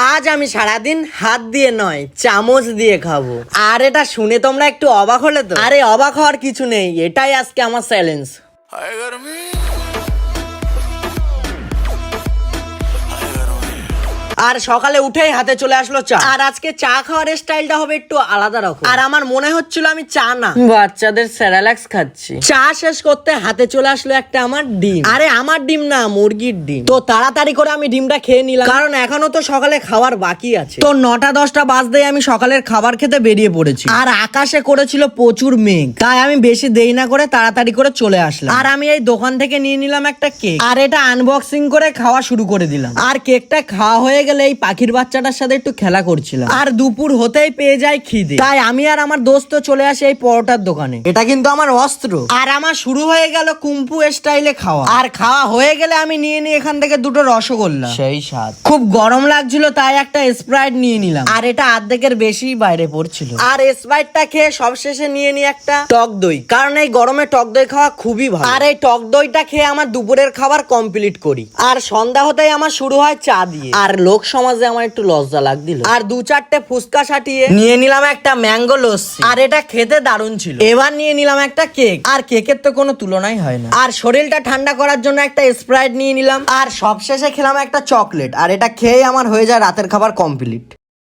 আজ আমি সারাদিন হাত দিয়ে নয় চামচ দিয়ে খাবো। আর এটা শুনে তোমরা একটু অবাক হলে তো? আরে অবাক হওয়ার কিছু নেই, এটাই আজকে আমার চ্যালেঞ্জ। আর সকালে উঠেই হাতে চলে আসলো চা। আর আজকে চা খাওয়ার স্টাইলটা হবে একটু আলাদা রকম। আর আমার মনে হচ্ছিল আমি চা না বাচ্চাদের স্যারালাক্স খাচ্ছি। চা শেষ করতে হাতে চলে আসলো একটা আমার ডিম। আরে আমার ডিম না, মুরগির ডিম। তো তাড়াতাড়ি করে আমি ডিমটা খেয়ে নিলাম, কারণ এখনো তো সকালে খাওয়ার বাকি আছে। তো 9টা-10টা বাজতেই আমি সকালের খাবার খেতে বেরিয়ে পড়েছি। আর আকাশে করেছিল প্রচুর মেঘ, তাই আমি বেশি দেরি না করে তাড়াতাড়ি করে চলে আসলাম। আর আমি এই দোকান থেকে নিয়ে নিলাম একটা কেক, আর এটা আনবক্সিং করে খাওয়া শুরু করে দিলাম। আর কেকটা খাওয়া হয়ে গেলে এই পাখির বাচ্চাটার সাথে একটু খেলা করছিলাম। আর দুপুর হতেই পেয়ে যায় খিদে, তাই আমি আর আমার দোস্ত চলে আসি এই পরোটার দোকানে। এটা কিন্তু আমার অস্ত্র। আর আমার শুরু হয়ে গেল কুম্ফু স্টাইলে খাওয়া। আর খাওয়া হয়ে গেলে আমি নিয়ে নিই এখান থেকে 2টো রসগোল্লা। সেই স্বাদ। খুব গরম লাগছিল, তাই একটা স্প্রাইট নিয়ে নিলাম। আর এটা অর্ধেকের বেশি বাইরে পড়ছিল। আর স্প্রাইটটা খেয়ে সবশেষে নিয়ে নিই একটা টক দই, কারণ এই গরমে টক দই খাওয়া খুবই ভালো। আর এই টক দইটা খেয়ে আমার দুপুরের খাবার কমপ্লিট করি। আর সন্ধ্যা হতেই আমার শুরু হয় চা দিয়ে। আর লোক সমাজে আমার একটু লজ্জা লাগছিল। আর 2-4টে ফুচকা সাটিয়ে নিয়ে নিলাম একটা ম্যাঙ্গো লস্যি। আর এটা খেতে দারুণ ছিল। এবার নিয়ে নিলাম একটা কেক। আর কেকের তো কোনো তুলনাই হয় না। আর শরীরটা ঠান্ডা করার জন্য একটা স্প্রাইট নিয়ে নিলাম। আর সবশেষে খেলাম একটা চকলেট। আর এটা খেয়ে আমার হয়ে যায় রাতের খাবার কমপ্লিট।